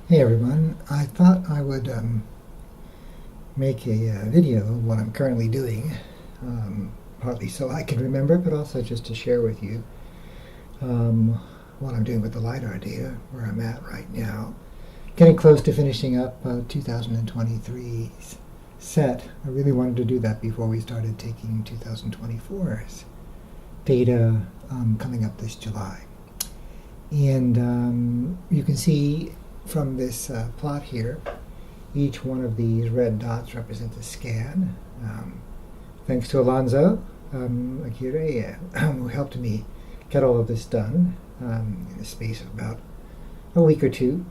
Hey everyone, I thought I would make a video of what I'm currently doing, partly so I can remember, but also just to share with you um, what I'm doing with the LiDAR data, where I'm at right now. Getting close to finishing up 2023's set. I really wanted to do that before we started taking 2024's data coming up this July. And you can see from this plot here, each one of these red dots represents a scan. Thanks to Alonzo Akire, who helped me get all of this done in the space of about a week or two.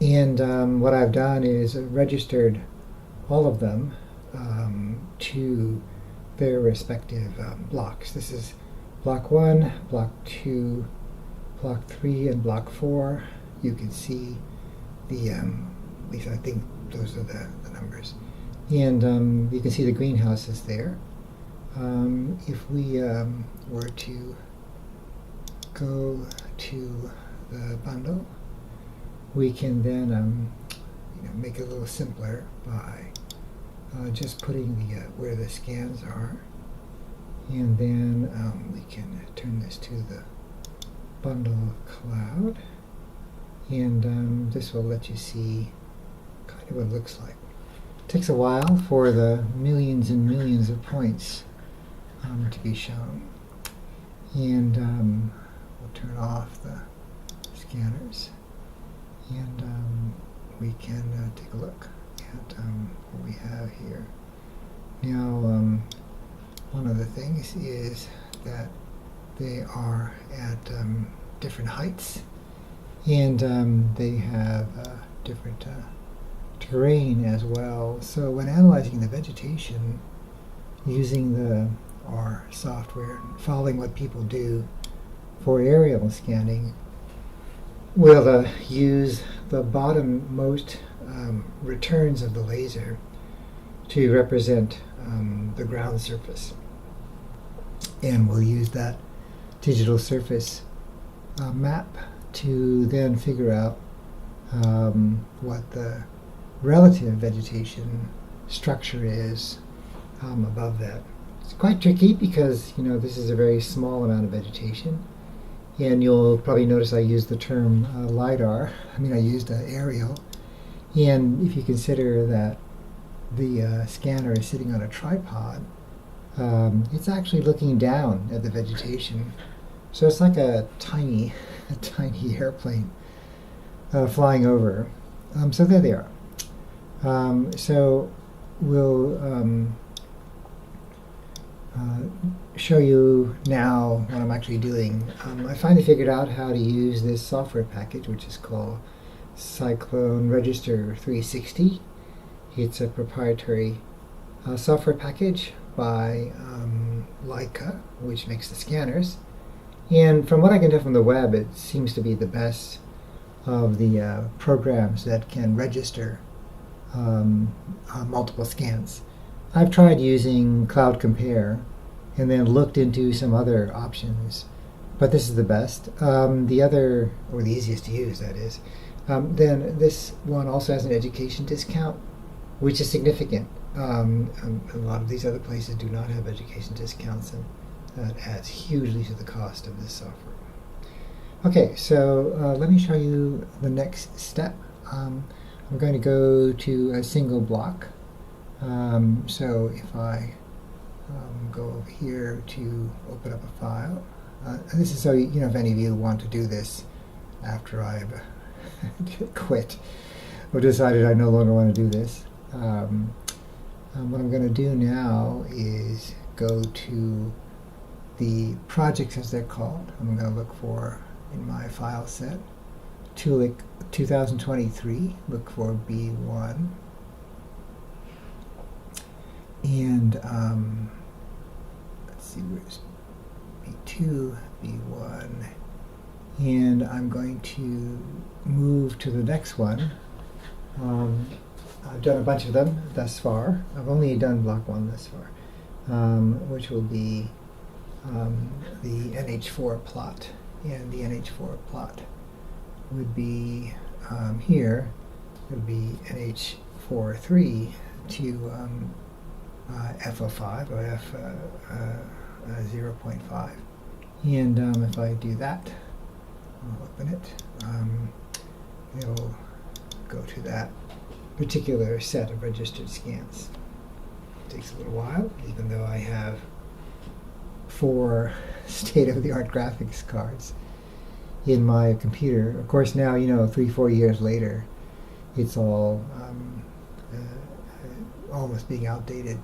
And what I've done is registered all of them to their respective blocks. This is block 1, block 2, block 3, and block 4. You can see the, at least I think those are the numbers. And you can see the greenhouses there. If we were to go to the bundle, we can then make it a little simpler by just putting the where the scans are, and then we can turn this to the bundle cloud, and this will let you see kind of what it looks like. It takes a while for the millions and millions of points to be shown, and we'll turn off the scanners, and we can take a look at what we have here. Now, one of the things is that they are at different heights, and they have different terrain as well. So when analyzing the vegetation using our software, following what people do for aerial scanning, we'll use the bottommost returns of the laser to represent the ground surface, and we'll use that digital surface map to then figure out what the relative vegetation structure is above that. It's quite tricky because this is a very small amount of vegetation, and you'll probably notice I used the term LiDAR. I used an aerial, and if you consider that the scanner is sitting on a tripod, it's actually looking down at the vegetation. So it's like a tiny airplane flying over. So there they are. So we'll show you now what I'm actually doing. I finally figured out how to use this software package, which is called Cyclone Register 360. It's a proprietary software package by Leica, which makes the scanners. And from what I can tell from the web, it seems to be the best of the programs that can register multiple scans. I've tried using Cloud Compare and then looked into some other options, but this is the best. The other, or the easiest to use, that is. Then this one also has an education discount, which is significant. A lot of these other places do not have education discounts, and that adds hugely to the cost of this software. Okay, so let me show you the next step. I'm going to go to a single block. So if I go over here to open up a file, this is so if any of you want to do this after I've quit or decided I no longer want to do this. What I'm going to do now is go to the projects, as they're called. I'm going to look for, in my file set, 2023, look for B1, and let's see, where's B2, B1, and I'm going to move to the next one. I've done a bunch of them thus far. I've only done block 1 thus far, which will be the NH4 plot. And the NH4 plot would be here, it would be NH43 to F05 or F 0.5. And if I do that, I'll open it, it'll go to that particular set of registered scans. It takes a little while, even though I have 4 state-of-the-art graphics cards in my computer. Of course, now, 3-4 years later, it's all almost being outdated.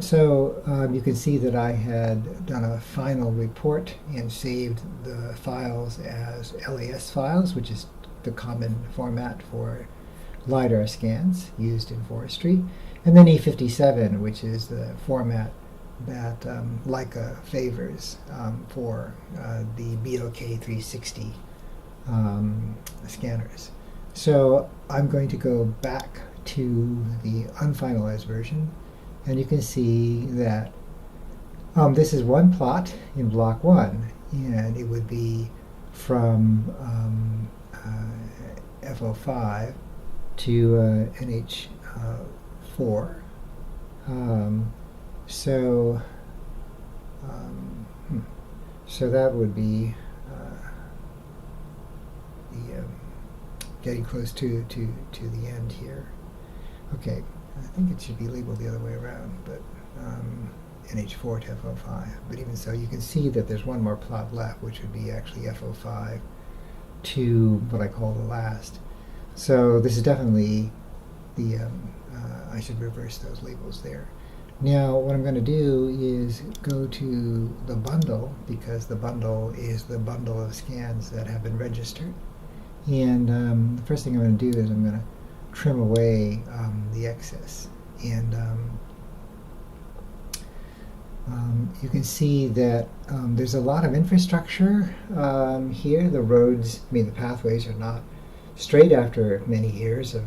So you can see that I had done a final report and saved the files as LAS files, which is the common format for LiDAR scans used in forestry, and then E57, which is the format that Leica favors for the BOK 360 scanners. So I'm going to go back to the unfinalized version, and you can see that this is one plot in block 1, and it would be from F05 to NH4. So that would be getting close to the end here. Okay, I think it should be labeled the other way around, but NH4 to F05. But even so, you can see that there's one more plot left, which would be actually F05 to what I call the last. So this is definitely the, I should reverse those labels there. Now what I'm going to do is go to the bundle, because the bundle is the bundle of scans that have been registered. And the first thing I'm going to do is I'm going to trim away the excess. And you can see that there's a lot of infrastructure here. The roads, the pathways are not straight after many years of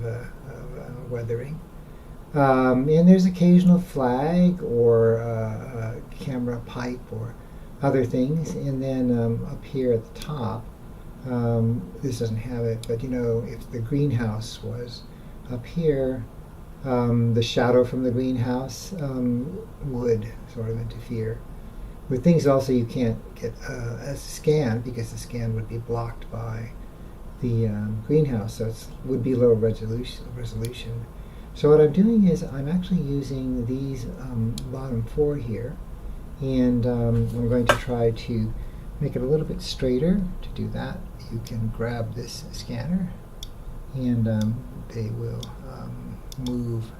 weathering. And there's occasional flag or a camera pipe or other things. And then up here at the top, this doesn't have it, but if the greenhouse was up here, the shadow from the greenhouse would sort of interfere with things. Also, you can't get a scan because the scan would be blocked by the greenhouse, so it would be low resolution. So what I'm doing is I'm actually using these bottom 4 here, and I'm going to try to make it a little bit straighter. To do that, you can grab this scanner, and they will move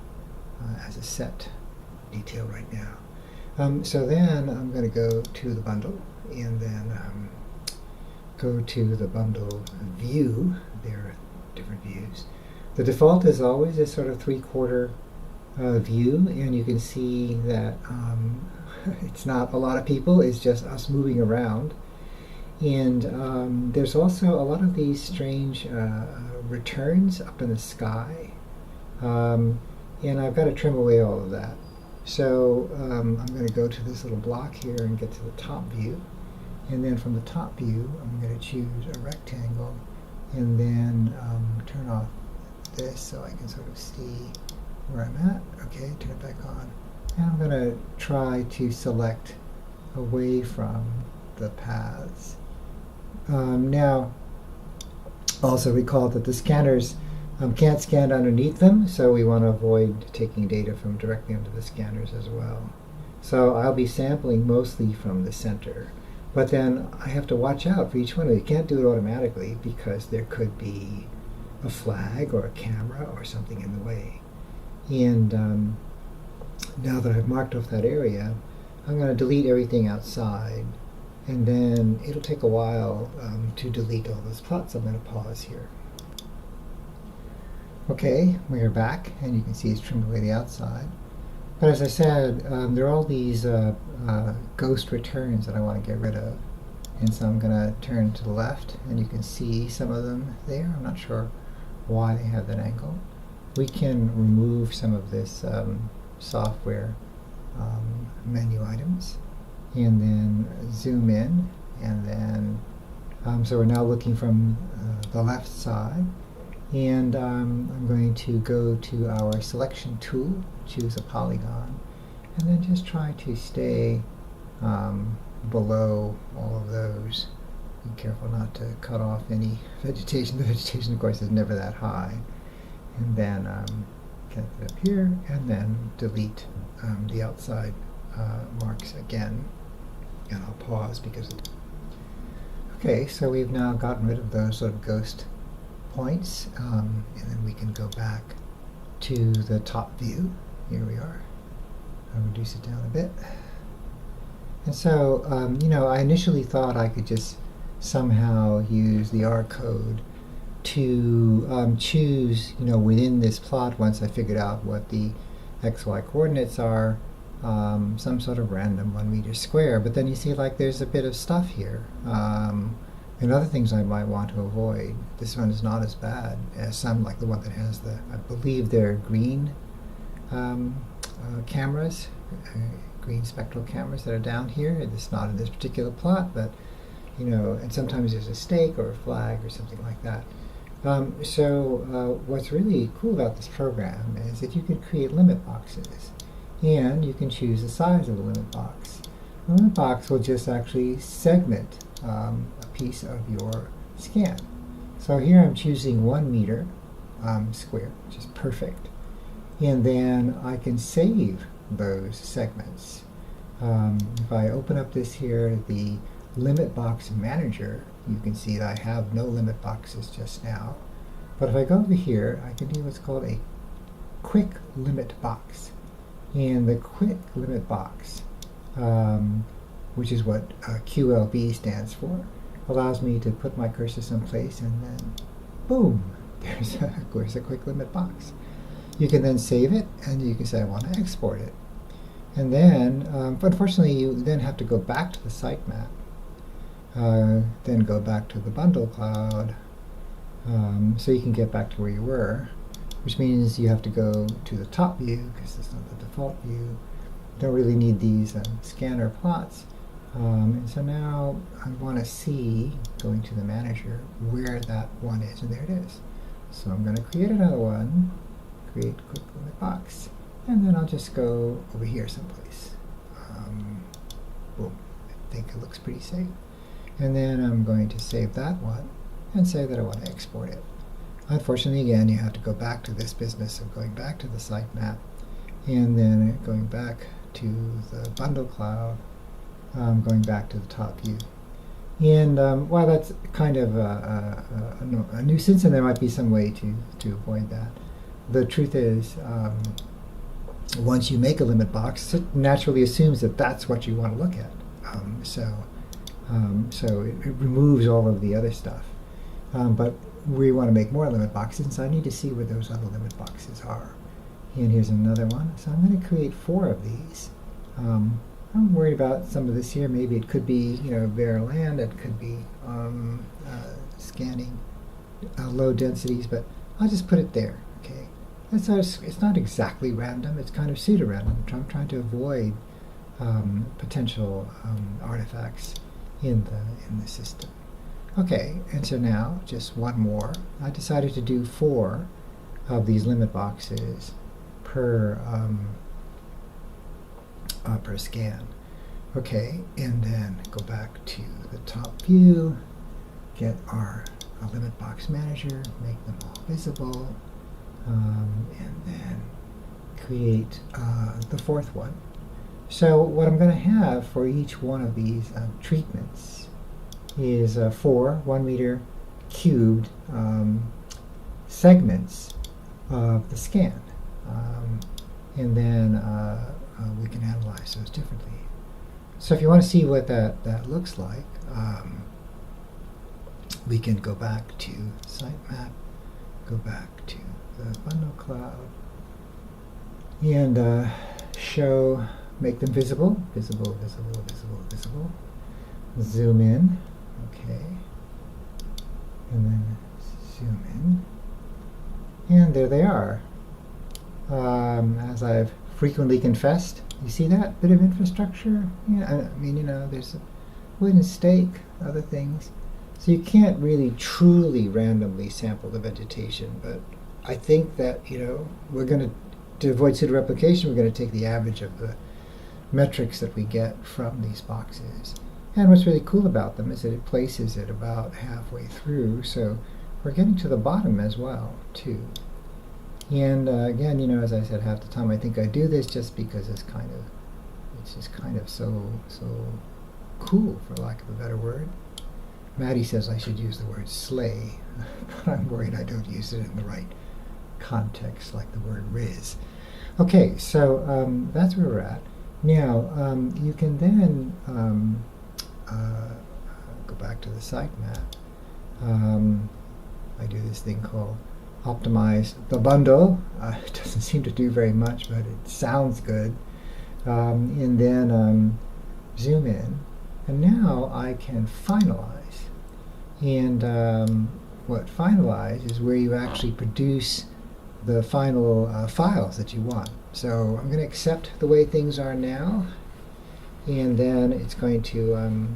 as a set detail right now. So then I'm going to go to the bundle, and then go to the bundle view. There are different views. The default is always a sort of 3/4 view, and you can see that it's not a lot of people, it's just us moving around. And there's also a lot of these strange returns up in the sky, and I've got to trim away all of that. So I'm going to go to this little block here and get to the top view, and then from the top view I'm going to choose a rectangle, and then turn off this so I can sort of see where I'm at. Okay, turn it back on, and I'm going to try to select away from the paths. Now, also recall that the scanners can't scan underneath them, so we want to avoid taking data from directly onto the scanners as well. So I'll be sampling mostly from the center, but then I have to watch out for each one. You can't do it automatically because there could be a flag or a camera or something in the way. And now that I've marked off that area, I'm going to delete everything outside, and then it'll take a while to delete all those plots. I'm going to pause here. Okay, we are back, and you can see it's trimmed away the outside. But as I said, there are all these ghost returns that I want to get rid of. And so I'm going to turn to the left, and you can see some of them there. I'm not sure why they have that angle. We can remove some of this software menu items, and then zoom in, and then so we're now looking from the left side, And I'm going to go to our selection tool, choose a polygon, and then just try to stay below all of those. Be careful not to cut off any vegetation. The vegetation, of course, is never that high. And then connect it up here, and then delete the outside marks again. And I'll pause because okay, so we've now gotten rid of those sort of ghost points, and then we can go back to the top view. Here we are. I'll reduce it down a bit. And so, you know, I initially thought I could just somehow use the R code to choose, you know, within this plot, once I figured out what the XY coordinates are, some sort of random 1 meter square. But then you see, like, there's a bit of stuff here. And other things I might want to avoid. This one is not as bad as some, like the one that has the, I believe they're green cameras, green spectral cameras that are down here. It's not in this particular plot, but, you know, and sometimes there's a stake or a flag or something like that. So what's really cool about this program is that you can create limit boxes, and you can choose the size of the limit box. The limit box will just actually segment a piece of your scan. So here I'm choosing 1 meter square, which is perfect. And then I can save those segments. If I open up this here, the limit box manager, you can see that I have no limit boxes just now. But if I go over here, I can do what's called a quick limit box. And the quick limit box, which is what QLB stands for, allows me to put my cursor someplace, and then boom, there's a quick limit box. You can then save it, and you can say I want to export it. And then, but unfortunately, you then have to go back to the sitemap, then go back to the bundle cloud, so you can get back to where you were, which means you have to go to the top view, because it's not the default view. You don't really need these scanner plots. And so now I want to see, going to the manager, where that one is, and there it is. So I'm going to create another one, create quick limit box, and then I'll just go over here someplace. Boom, I think it looks pretty safe. And then I'm going to save that one and say that I want to export it. Unfortunately, again, you have to go back to this business of going back to the sitemap, and then going back to the bundle cloud, going back to the top view. And while that's kind of a nuisance, and there might be some way to avoid that, the truth is, once you make a limit box, it naturally assumes that that's what you want to look at. So it removes all of the other stuff. But we want to make more limit boxes, and so I need to see where those other limit boxes are. And here's another one. So I'm going to create 4 of these. I'm worried about some of this here. Maybe it could be, you know, bare land. It could be scanning low densities, but I'll just put it there. Okay, it's not exactly random. It's kind of pseudo-random. I'm trying to avoid potential artifacts in the system. Okay, and so now just one more. I decided to do 4 of these limit boxes per scan. Okay, and then go back to the top view, get our limit box manager, make them all visible, and then create the 4th one. So what I'm going to have for each one of these treatments is 4 1 meter cubed segments of the scan, and then we can analyze those differently. So if you want to see what that looks like, we can go back to sitemap, go back to the bundle cloud, and make them visible, visible, visible, visible, visible. Zoom in, okay, and then zoom in, and there they are. As I've frequently confessed, you see that bit of infrastructure? Yeah, I mean, you know, there's a wooden stake, other things. So you can't really truly randomly sample the vegetation, but I think that, we're going to avoid pseudoreplication, we're going to take the average of the metrics that we get from these boxes. And what's really cool about them is that it places it about halfway through, so we're getting to the bottom as well, too. And again, as I said, half the time I think I do this just because it's just kind of so cool, for lack of a better word. Maddie says I should use the word slay, but I'm worried I don't use it in the right context, like the word riz. Okay, so that's where we're at. Now, you can then go back to the sitemap. I do this thing called optimize the bundle. It doesn't seem to do very much, but it sounds good. And then zoom in. And now I can finalize. And what finalize is where you actually produce the final files that you want. So I'm going to accept the way things are now, and then it's going to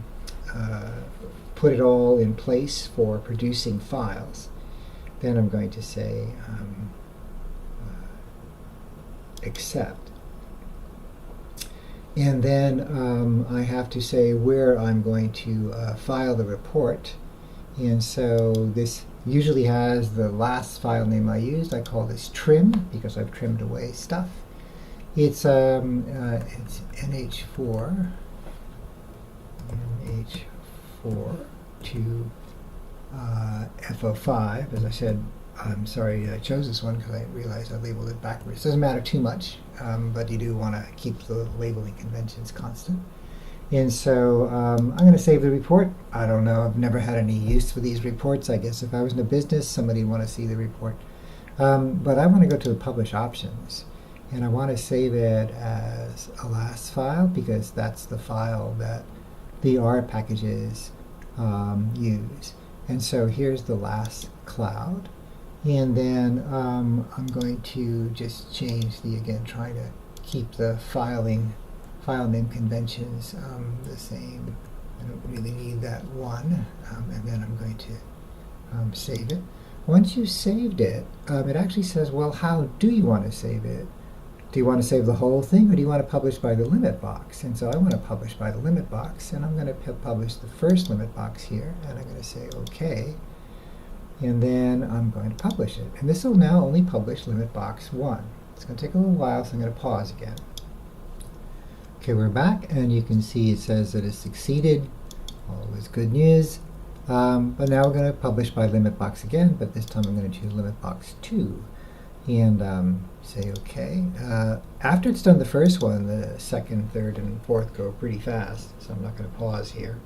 put it all in place for producing files. Then I'm going to say accept. And then I have to say where I'm going to file the report. And so this usually has the last file name I used. I call this trim because I've trimmed away stuff. It's NH4 to FO5. As I said, I'm sorry I chose this one because I realized I labeled it backwards. Doesn't matter too much, but you do want to keep the labeling conventions constant. And so I'm going to save the report. I don't know, I've never had any use for these reports. I guess if I was in a business, somebody would want to see the report. But I want to go to the publish options. And I want to save it as a last file because that's the file that the R packages use. And so here's the last cloud. And then I'm going to just change again, trying to keep the file name conventions the same. I don't really need that one. And then I'm going to save it. Once you've saved it, it actually says, well, how do you want to save it? Do you want to save the whole thing, or do you want to publish by the limit box? And so I want to publish by the limit box, and I'm going to publish the first limit box here, and I'm going to say OK. And then I'm going to publish it. And this will now only publish limit box 1. It's going to take a little while, so I'm going to pause again. Okay, we're back, and you can see it says that it succeeded. Always good news. But now we're going to publish by limit box again, but this time I'm going to choose limit box 2. And say OK. After it's done the first one, the second, third, and fourth go pretty fast, so I'm not going to pause here.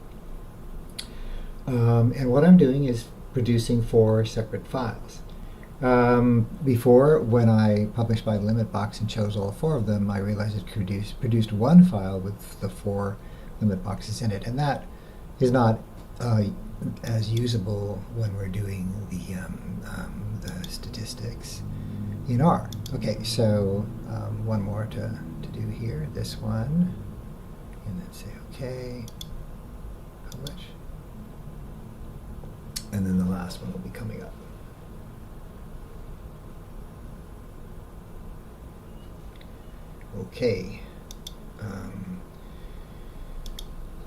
And what I'm doing is producing 4 separate files. Before, when I published by the limit box and chose all 4 of them, I realized it produced one file with the 4 limit boxes in it, and that is not as usable when we're doing the statistics in R. Okay, so one more to do here, this one, and then say OK, publish, and then the last one will be coming up. OK,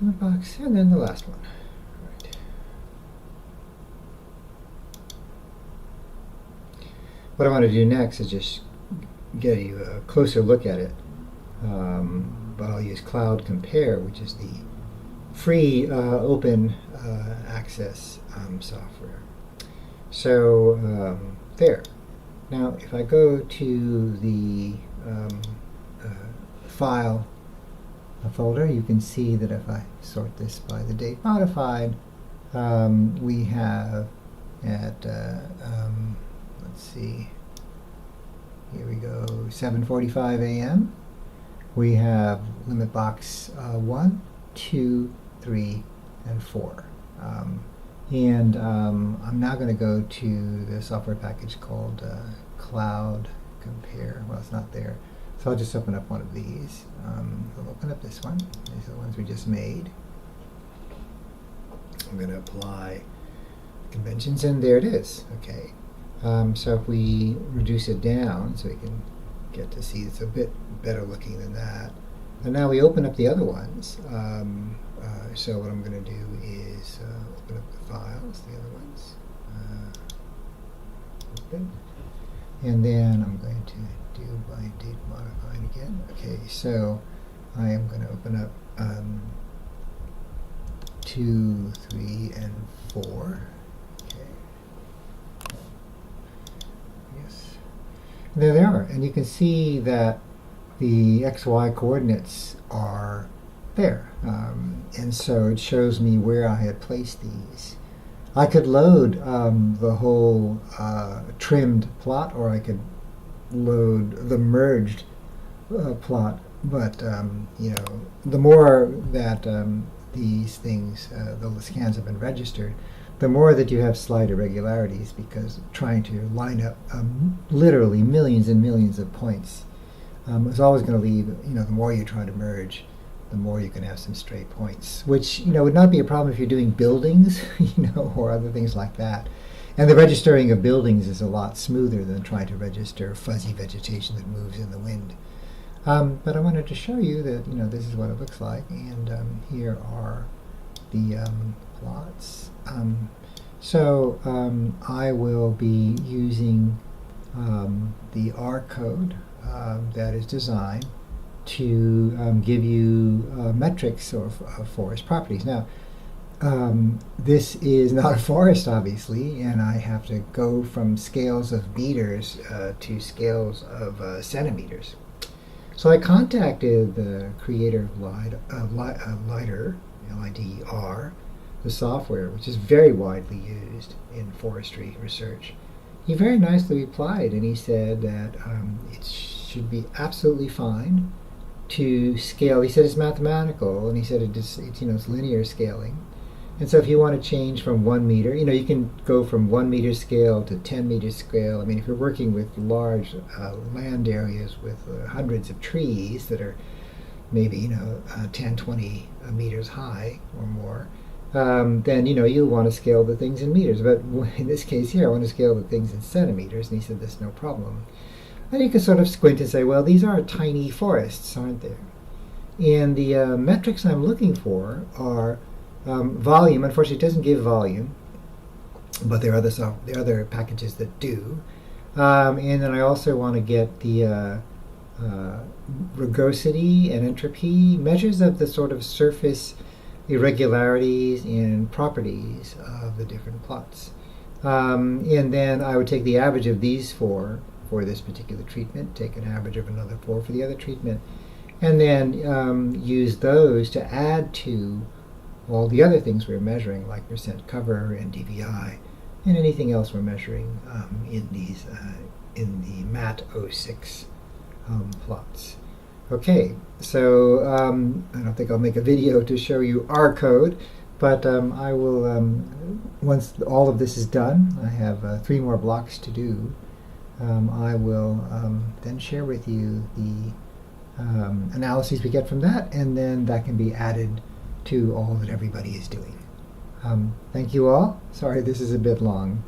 limit box, and then the last one. What I want to do next is just get you a closer look at it, but I'll use Cloud Compare, which is the free open access software. So there. Now if I go to the file folder, you can see that if I sort this by the date modified, we have at let's see, here we go, 7:45 a.m. We have limit box 1, 2, 3, and 4. And I'm now going to go to the software package called Cloud Compare. Well, it's not there. So I'll just open up one of these. I'll open up this one. These are the ones we just made. I'm going to apply conventions, and there it is. Okay, so if we reduce it down so we can get to see it's a bit better looking than that. And now we open up the other ones. So what I'm going to do is open up the files, the other ones. Open. And then I'm going to do my date modified again. Okay, so I am going to open up 2, 3, and 4. Okay. Yes. There they are. And you can see that the XY coordinates are there. And so it shows me where I had placed these. I could load the whole trimmed plot, or I could load the merged plot. But the more that these things, the scans have been registered, the more that you have slight irregularities, because trying to line up literally millions and millions of points is always going to leave. The more you try to merge, the more you can have some stray points, which would not be a problem if you're doing buildings, or other things like that. And the registering of buildings is a lot smoother than trying to register fuzzy vegetation that moves in the wind. But I wanted to show you that this is what it looks like, and here are the plots. So I will be using the R code that is designed to give you metrics of forest properties. Now, this is not a forest, obviously, and I have to go from scales of meters to scales of centimeters. So I contacted the creator of LiDAR, LiDAR, the software, which is very widely used in forestry research. He very nicely replied, and he said that it should be absolutely fine to scale. He said it's mathematical, and he said it's linear scaling. And so if you want to change from 1 meter, you can go from 1 meter scale to 10 meter scale. I mean, if you're working with large land areas with hundreds of trees that are maybe 10, 20 meters high or more, then you'll want to scale the things in meters. But in this case here, I want to scale the things in centimeters, and he said there's no problem. And you can sort of squint and say, well, these are tiny forests, aren't there? And the metrics I'm looking for are volume. Unfortunately, it doesn't give volume, but there are other packages that do. And then I also want to get the rugosity and entropy, measures of the sort of surface irregularities and properties of the different plots. And then I would take the average of these 4 for this particular treatment, take an average of another 4 for the other treatment, and then use those to add to all the other things we're measuring, like percent cover and DVI, and anything else we're measuring in these in the MAT06 plots. Okay, so I don't think I'll make a video to show you our code, but I will, once all of this is done, I have 3 more blocks to do. I will then share with you the analyses we get from that, and then that can be added to all that everybody is doing. Thank you all. Sorry this is a bit long.